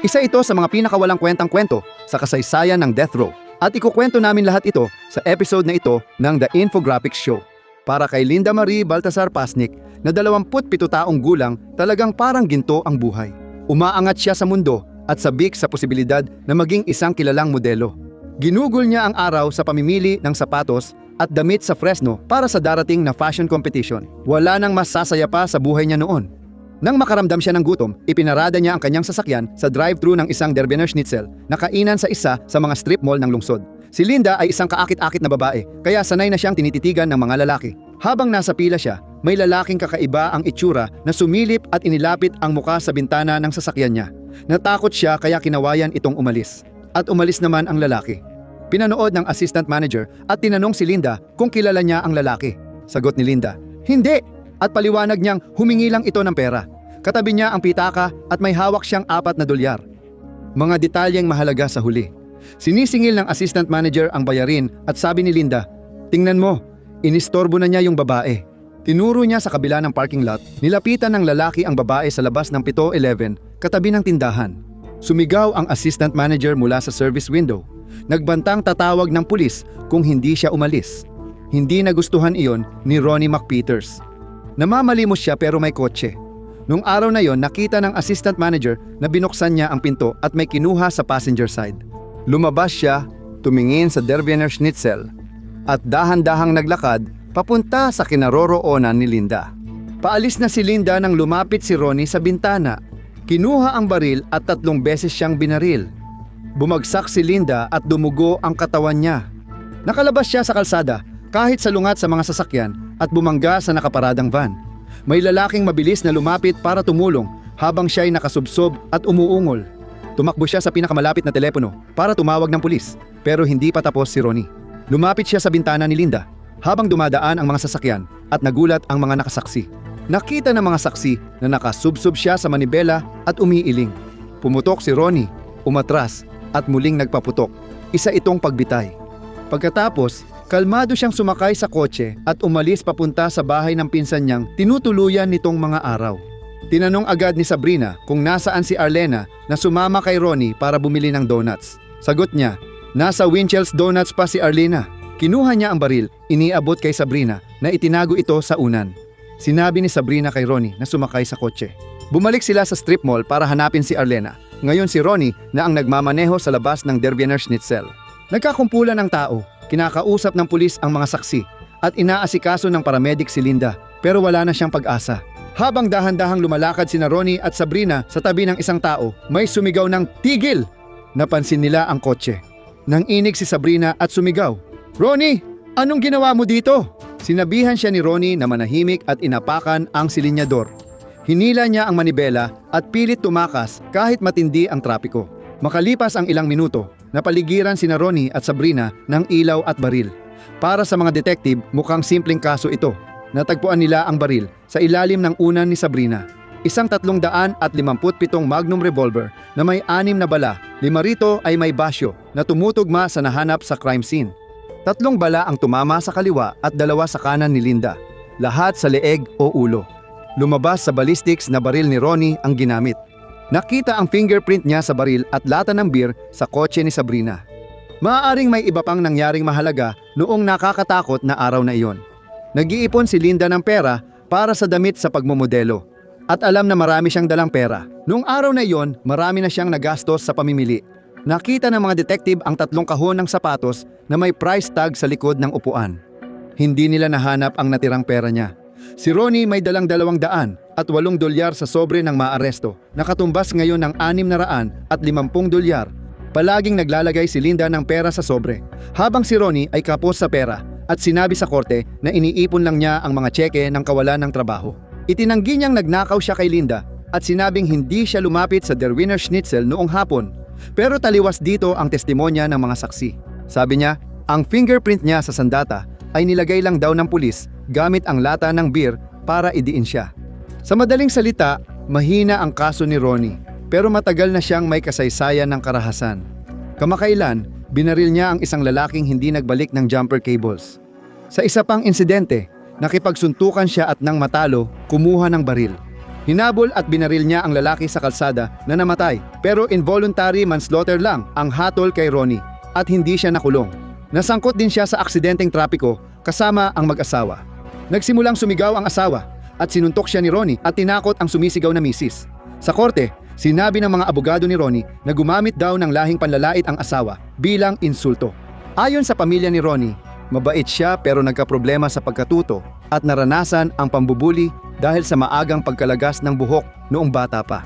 Isa ito sa mga pinakawalang kwentang kwento sa kasaysayan ng death row. At ikukwento namin lahat ito sa episode na ito ng The Infographics Show. Para kay Linda Marie Baltasar Pasnik na 27 taong gulang, talagang parang ginto ang buhay. Umaangat siya sa mundo at sabik sa posibilidad na maging isang kilalang modelo. Ginugol niya ang araw sa pamimili ng sapatos at damit sa Fresno para sa darating na fashion competition. Wala nang mas sasaya pa sa buhay niya noon. Nang makaramdam siya ng gutom, ipinarada niya ang kanyang sasakyan sa drive-thru ng isang Derbener Schnitzel na kainan sa isa sa mga strip mall ng lungsod. Si Linda ay isang kaakit-akit na babae, kaya sanay na siyang tinititigan ng mga lalaki. Habang nasa pila siya, may lalaking kakaiba ang itsura na sumilip at inilapit ang muka sa bintana ng sasakyan niya. Natakot siya kaya kinawayan itong umalis. At umalis naman ang lalaki. Pinanood ng assistant manager at tinanong si Linda kung kilala niya ang lalaki. Sagot ni Linda, "Hindi!" At paliwanag niyang humingi lang ito ng pera. Katabi niya ang pitaka at may hawak siyang $4. Mga detalyeng mahalaga sa huli. Sinisingil ng assistant manager ang bayarin at sabi ni Linda, "Tingnan mo, inistorbo na niya yung babae." Tinuro niya sa kabila ng parking lot, nilapitan ng lalaki ang babae sa labas ng 7-Eleven, katabi ng tindahan. Sumigaw ang assistant manager mula sa service window. Nagbantang tatawag ng pulis kung hindi siya umalis. Hindi nagustuhan iyon ni Ronnie McPeters. Namamalimos siya pero may kotse. Nung araw na yon, nakita ng assistant manager na binuksan niya ang pinto at may kinuha sa passenger side. Lumabas siya, tumingin sa Derbener Schnitzel at dahan-dahang naglakad papunta sa kinaroroonan ni Linda. Paalis na si Linda nang lumapit si Ronnie sa bintana. Kinuha ang baril at 3 beses siyang binaril. Bumagsak si Linda at dumugo ang katawan niya. Nakalabas siya sa kalsada kahit salungat sa mga sasakyan at bumangga sa nakaparadang van. May lalaking mabilis na lumapit para tumulong habang siya ay nakasubsob at umuungol. Tumakbo siya sa pinakamalapit na telepono para tumawag ng pulis, pero hindi pa tapos si Ronnie. Lumapit siya sa bintana ni Linda habang dumadaan ang mga sasakyan at nagulat ang mga nakasaksi. Nakita ng mga saksi na nakasubsob siya sa manibela at umiiling. Pumutok si Ronnie, umatras at muling nagpaputok. Isa itong pagbitay. Pagkatapos, kalmado siyang sumakay sa kotse at umalis papunta sa bahay ng pinsan niyang tinutuluyan nitong mga araw. Tinanong agad ni Sabrina kung nasaan si Arlena na sumama kay Ronnie para bumili ng donuts. Sagot niya, nasa Winchell's Donuts pa si Arlena. Kinuha niya ang baril, iniabot kay Sabrina na itinago ito sa unan. Sinabi ni Sabrina kay Ronnie na sumakay sa kotse. Bumalik sila sa strip mall para hanapin si Arlena. Ngayon si Ronnie na ang nagmamaneho sa labas ng Derbener Schnitzel. Nagkakumpulan ng tao. Kinakausap ng pulis ang mga saksi at inaasikaso ng paramedic si Linda pero wala na siyang pag-asa. Habang dahan-dahang lumalakad sina Ronnie at Sabrina sa tabi ng isang tao, may sumigaw ng "Tigil!" Napansin nila ang kotse. Nang inig si Sabrina at sumigaw, "Ronnie, anong ginawa mo dito?" Sinabihan siya ni Ronnie na manahimik at inapakan ang silinyador. Hinila niya ang manibela at pilit tumakas kahit matindi ang trapiko. Makalipas ang ilang minuto, napaligiran sina Ronnie at Sabrina ng ilaw at baril. Para sa mga detective, mukhang simpleng kaso ito. Natagpuan nila ang baril sa ilalim ng unan ni Sabrina. Isang 357 Magnum revolver na may 6 na bala. 5 rito ay may basyo na tumutugma sa nahanap sa crime scene. 3 bala ang tumama sa kaliwa at 2 sa kanan ni Linda. Lahat sa leeg o ulo. Lumabas sa ballistics na baril ni Ronnie ang ginamit. Nakita ang fingerprint niya sa baril at lata ng beer sa kotse ni Sabrina. Maaaring may iba pang nangyaring mahalaga noong nakakatakot na araw na iyon. Nag-iipon si Linda ng pera para sa damit sa pagmomodelo. At alam na marami siyang dalang pera. Noong araw na iyon, marami na siyang nagastos sa pamimili. Nakita ng mga detective ang 3 kahon ng sapatos na may price tag sa likod ng upuan. Hindi nila nahanap ang natirang pera niya. Si Ronnie may dalang $200 at $8 sa sobre ng maaresto. Nakatumbas ngayon ng $650. Palaging naglalagay si Linda ng pera sa sobre, habang si Ronnie ay kapos sa pera at sinabi sa korte na iniipon lang niya ang mga tseke ng kawalan ng trabaho. Itinanggi niyang nagnakaw siya kay Linda at sinabing hindi siya lumapit sa Derbener Schnitzel noong hapon. Pero taliwas dito ang testimonya ng mga saksi. Sabi niya, ang fingerprint niya sa sandata ay nilagay lang daw ng pulis gamit ang lata ng beer para idiin siya. Sa madaling salita, mahina ang kaso ni Ronnie, pero matagal na siyang may kasaysayan ng karahasan. Kamakailan, binaril niya ang isang lalaking hindi nagbalik ng jumper cables. Sa isa pang insidente, nakipagsuntukan siya at nang matalo, kumuha ng baril. Hinabol at binaril niya ang lalaki sa kalsada na namatay, pero involuntary manslaughter lang ang hatol kay Ronnie at hindi siya nakulong. Nasangkot din siya sa aksidenteng trapiko kasama ang mag-asawa. Nagsimulang sumigaw ang asawa at sinuntok siya ni Ronnie at tinakot ang sumisigaw na misis. Sa korte, sinabi ng mga abogado ni Ronnie na gumamit daw ng lahing panlalait ang asawa bilang insulto. Ayon sa pamilya ni Ronnie, mabait siya pero nagkaproblema sa pagkatuto at naranasan ang pambubuli dahil sa maagang pagkalagas ng buhok noong bata pa.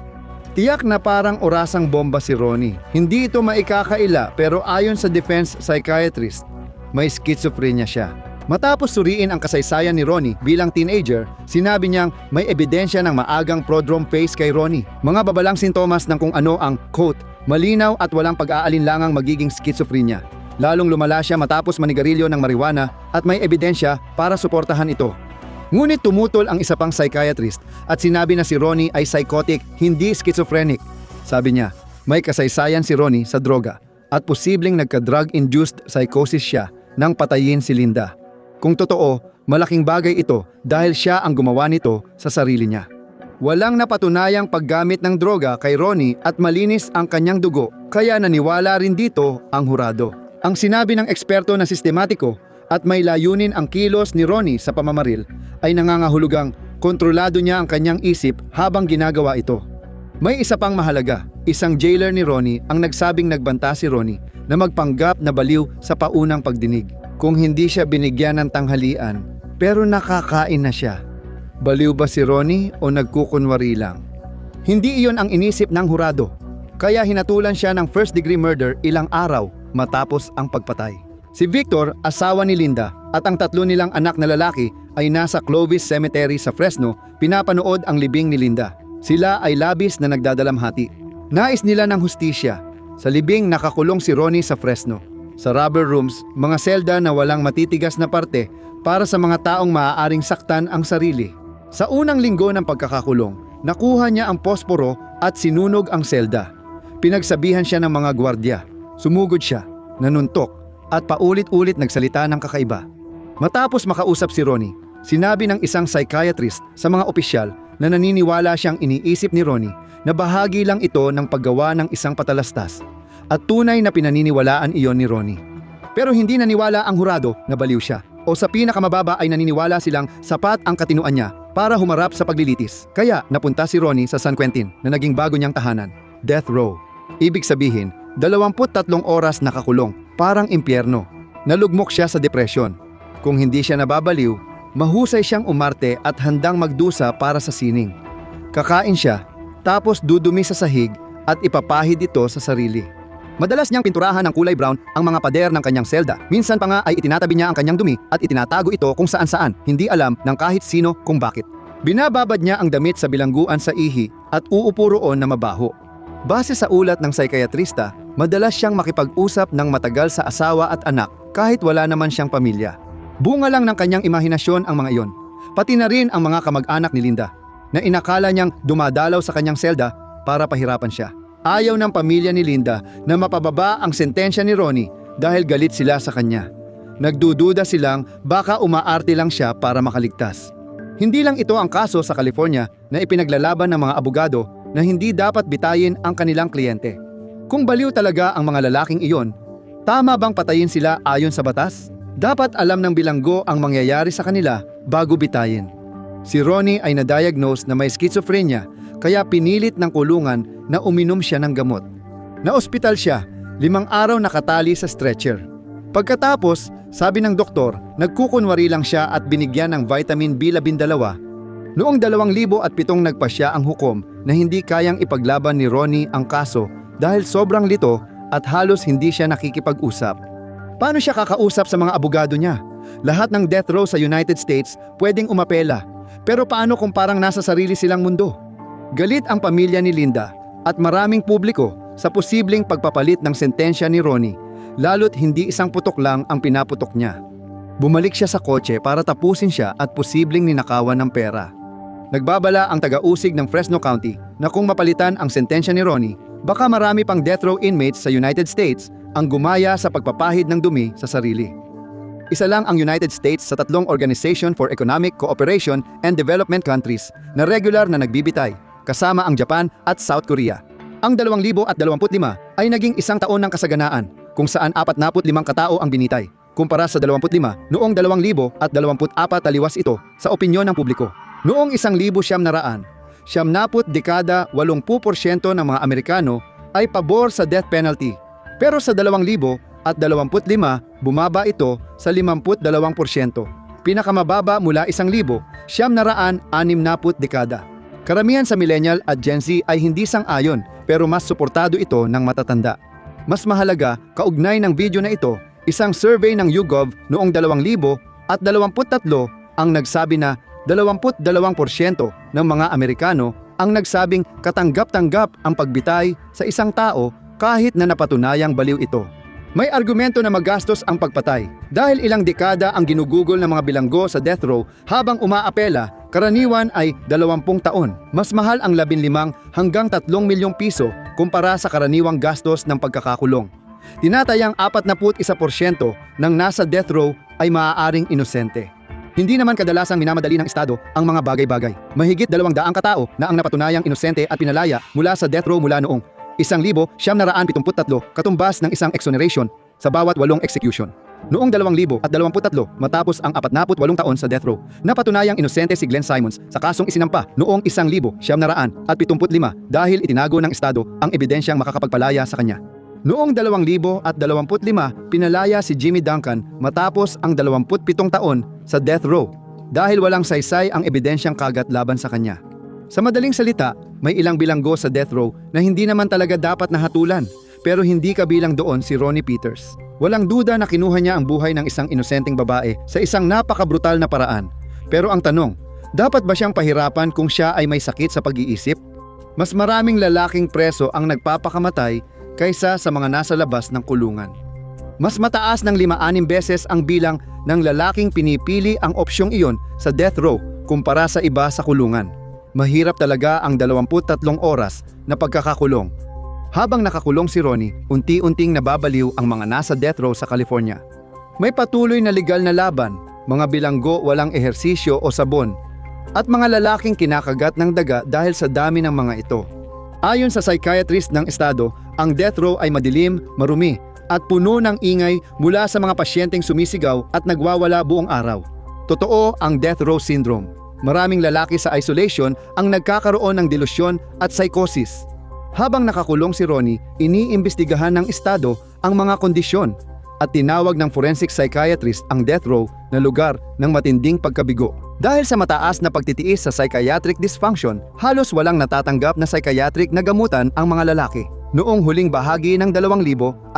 Tiyak na parang orasang bomba si Ronnie. Hindi ito maikakaila pero ayon sa defense psychiatrist, may schizophrenia siya. Matapos suriin ang kasaysayan ni Ronnie bilang teenager, sinabi niyang may ebidensya ng maagang prodrome phase kay Ronnie. Mga babalang sintomas ng kung ano ang, quote, malinaw at walang pag-aalinlangang magiging schizophrenia. Lalong lumala siya matapos manigarilyo ng marijuana at may ebidensya para suportahan ito. Ngunit tumutol ang isa pang psychiatrist at sinabi na si Ronnie ay psychotic, hindi schizophrenic. Sabi niya, may kasaysayan si Ronnie sa droga at posibleng nagka-drug-induced psychosis siya nang patayin si Linda. Kung totoo, malaking bagay ito dahil siya ang gumawa nito sa sarili niya. Walang napatunayang paggamit ng droga kay Ronnie at malinis ang kanyang dugo, kaya naniwala rin dito ang hurado. Ang sinabi ng eksperto na sistematiko at may layunin ang kilos ni Ronnie sa pamamaril ay nangangahulugang kontrolado niya ang kanyang isip habang ginagawa ito. May isa pang mahalaga, isang jailer ni Ronnie ang nagsabing nagbanta si Ronnie na magpanggap na baliw sa paunang pagdinig. Kung hindi siya binigyan ng tanghalian, pero nakakain na siya. Baliw ba si Ronnie o nagkukunwari lang? Hindi iyon ang inisip ng hurado, kaya hinatulan siya ng first-degree murder ilang araw matapos ang pagpatay. Si Victor, asawa ni Linda, at ang tatlo nilang anak na lalaki ay nasa Clovis Cemetery sa Fresno, pinapanood ang libing ni Linda. Sila ay labis na nagdadalamhati. Nais nila ng hustisya. Sa libing nakakulong si Ronnie sa Fresno. Sa rubber rooms, mga selda na walang matitigas na parte para sa mga taong maaaring saktan ang sarili. Sa unang linggo ng pagkakakulong, nakuha niya ang posporo at sinunog ang selda. Pinagsabihan siya ng mga gwardya. Sumugod siya, nanuntok, at paulit-ulit nagsalita ng kakaiba. Matapos makausap si Ronnie, sinabi ng isang psychiatrist sa mga opisyal na naniniwala siyang iniisip ni Ronnie na bahagi lang ito ng paggawa ng isang patalastas at tunay na pinaniniwalaan iyon ni Ronnie. Pero hindi naniwala ang hurado na baliw siya o sa pinakamababa ay naniniwala silang sapat ang katinuan niya para humarap sa paglilitis. Kaya napunta si Ronnie sa San Quentin na naging bago niyang tahanan, death row. Ibig sabihin, 23 oras nakakulong, parang impyerno. Nalugmok siya sa depresyon. Kung hindi siya nababaliw, mahusay siyang umarte at handang magdusa para sa sining. Kakain siya, tapos dudumi sa sahig at ipapahid ito sa sarili. Madalas niyang pinturahan ng kulay brown ang mga pader ng kanyang selda. Minsan pa nga ay itinatabi niya ang kanyang dumi at itinatago ito kung saan-saan, hindi alam ng kahit sino kung bakit. Binababad niya ang damit sa bilangguan sa ihi at uupo roon na mabaho. Base sa ulat ng psikiatrista, madalas siyang makipag-usap ng matagal sa asawa at anak kahit wala naman siyang pamilya. Bunga lang ng kanyang imahinasyon ang mga iyon. Pati na rin ang mga kamag-anak ni Linda na inakala niyang dumadalaw sa kanyang selda para pahirapan siya. Ayaw ng pamilya ni Linda na mapababa ang sentensya ni Ronnie dahil galit sila sa kanya. Nagdududa silang baka umaarte lang siya para makaligtas. Hindi lang ito ang kaso sa California na ipinaglalaban ng mga abogado na hindi dapat bitayin ang kanilang kliyente. Kung baliw talaga ang mga lalaking iyon, tama bang patayin sila ayon sa batas? Dapat alam ng bilanggo ang mangyayari sa kanila bago bitayin. Si Ronnie ay na-diagnose na may schizophrenia kaya pinilit ng kulungan na uminom siya ng gamot. Naospital siya, 5 araw nakatali sa stretcher. Pagkatapos, sabi ng doktor, nagkukunwari lang siya at binigyan ng vitamin B12. Noong 2007 nagpasya ang hukom na hindi kayang ipaglaban ni Ronnie ang kaso dahil sobrang lito at halos hindi siya nakikipag-usap. Paano siya kakausap sa mga abogado niya? Lahat ng death row sa United States pwedeng umapela. Pero paano kung parang nasa sarili silang mundo? Galit ang pamilya ni Linda at maraming publiko sa posibleng pagpapalit ng sentensya ni Ronnie, lalo't hindi isang putok lang ang pinaputok niya. Bumalik siya sa kotse para tapusin siya at posibleng ninakawan ng pera. Nagbabala ang taga-usig ng Fresno County na kung mapalitan ang sentensya ni Ronnie, baka marami pang death row inmates sa United States ang gumaya sa pagpapahid ng dumi sa sarili. Isa lang ang United States sa 3 Organization for Economic Cooperation and Development countries na regular na nagbibitay, kasama ang Japan at South Korea. Ang 2025 ay naging isang taon ng kasaganaan kung saan 45 katao ang binitay, kumpara sa 25 noong 2024 taliwas ito sa opinyon ng publiko. Noong 1900, 70 dekada 80% ng mga Amerikano ay pabor sa death penalty. Pero sa 2025, bumaba ito sa 52%. Pinakamababa mula 1,960 dekada. Karamihan sa millennial at Gen Z ay hindi sang-ayon pero mas suportado ito ng matatanda. Mas mahalaga, kaugnay ng video na ito, isang survey ng YouGov noong 2023 ang nagsabi na 22% ng mga Amerikano ang nagsabing katanggap-tanggap ang pagbitay sa isang tao kahit na napatunayang baliw ito. May argumento na magastos ang pagpatay dahil ilang dekada ang ginugugol ng mga bilanggo sa death row habang umaapela, karaniwan ay 20 taon. Mas mahal ang 15 hanggang 3 milyong piso kumpara sa karaniwang gastos ng pagkakakulong. Tinatayang 41% ng nasa death row ay maaaring inosente. Hindi naman kadalasang minamadali ng Estado ang mga bagay-bagay. Mahigit 200 katao na ang napatunayang inosente at pinalaya mula sa death row mula noong 1,973 katumbas ng isang exoneration sa bawat 8 execution. Noong 2023 matapos ang 48 taon sa death row, napatunayang inosente si Glenn Simons sa kasong isinampa noong 1,975 dahil itinago ng Estado ang ebidensyang makakapagpalaya sa kanya. Noong 2025, pinalaya si Jimmy Duncan matapos ang 27 taon sa death row dahil walang saysay ang ebidensyang kagat laban sa kanya. Sa madaling salita, may ilang bilanggo sa death row na hindi naman talaga dapat nahatulan, pero hindi kabilang doon si Ronnie Peters. Walang duda na kinuha niya ang buhay ng isang inosenteng babae sa isang napakabrutal na paraan. Pero ang tanong, dapat ba siyang pahirapan kung siya ay may sakit sa pag-iisip? Mas maraming lalaking preso ang nagpapakamatay kaysa sa mga nasa labas ng kulungan. Mas mataas ng 5-6 beses ang bilang ng lalaking pinipili ang opsyong iyon sa death row kumpara sa iba sa kulungan. Mahirap talaga ang 23 oras na pagkakakulong. Habang nakakulong si Ronnie, unti-unting nababaliw ang mga nasa death row sa California. May patuloy na legal na laban, mga bilanggo walang ehersisyo o sabon, at mga lalaking kinakagat ng daga dahil sa dami ng mga ito. Ayon sa psychiatrist ng estado, ang death row ay madilim, marumi, at puno ng ingay mula sa mga pasyenteng sumisigaw at nagwawala buong araw. Totoo ang death row syndrome. Maraming lalaki sa isolation ang nagkakaroon ng delusyon at psychosis. Habang nakakulong si Ronnie, iniimbestigahan ng estado ang mga kondisyon at tinawag ng forensic psychiatrist ang death row na lugar ng matinding pagkabigo. Dahil sa mataas na pagtitiis sa psychiatric dysfunction, halos walang natatanggap na psychiatric na gamutan ang mga lalaki. Noong huling bahagi ng 2014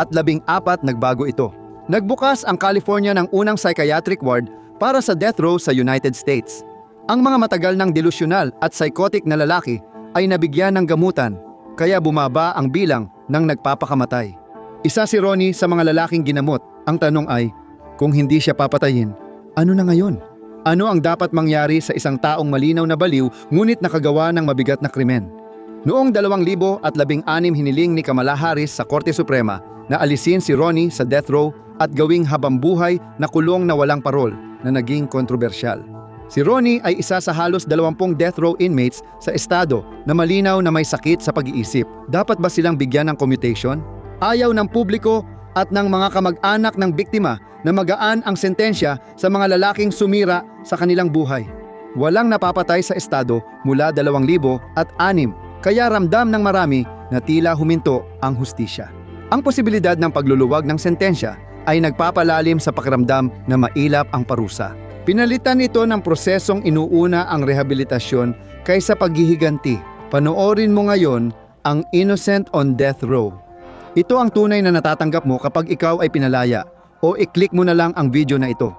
nagbago ito. Nagbukas ang California ng unang psychiatric ward para sa death row sa United States. Ang mga matagal ng delusyonal at psychotic na lalaki ay nabigyan ng gamutan, kaya bumaba ang bilang ng nagpapakamatay. Isa si Ronnie sa mga lalaking ginamot. Ang tanong ay, kung hindi siya papatayin, ano na ngayon? Ano ang dapat mangyari sa isang taong malinaw na baliw ngunit nakagawa ng mabigat na krimen? Noong 2016 hiniling ni Kamala Harris sa Korte Suprema na alisin si Ronnie sa death row at gawing habambuhay na kulong na walang parol na naging kontrobersyal. Si Ronnie ay isa sa halos 20 death row inmates sa estado na malinaw na may sakit sa pag-iisip. Dapat ba silang bigyan ng commutation? Ayaw ng publiko at ng mga kamag-anak ng biktima na magaan ang sentensya sa mga lalaking sumira sa kanilang buhay. Walang napapatay sa estado mula 2006, kaya ramdam ng marami na tila huminto ang hustisya. Ang posibilidad ng pagluluwag ng sentensya ay nagpapalalim sa pakiramdam na mailap ang parusa. Pinalitan ito ng prosesong inuuna ang rehabilitasyon kaysa paghihiganti. Panoorin mo ngayon ang Innocent on Death Row. Ito ang tunay na natatanggap mo kapag ikaw ay pinalaya, o i-click mo na lang ang video na ito.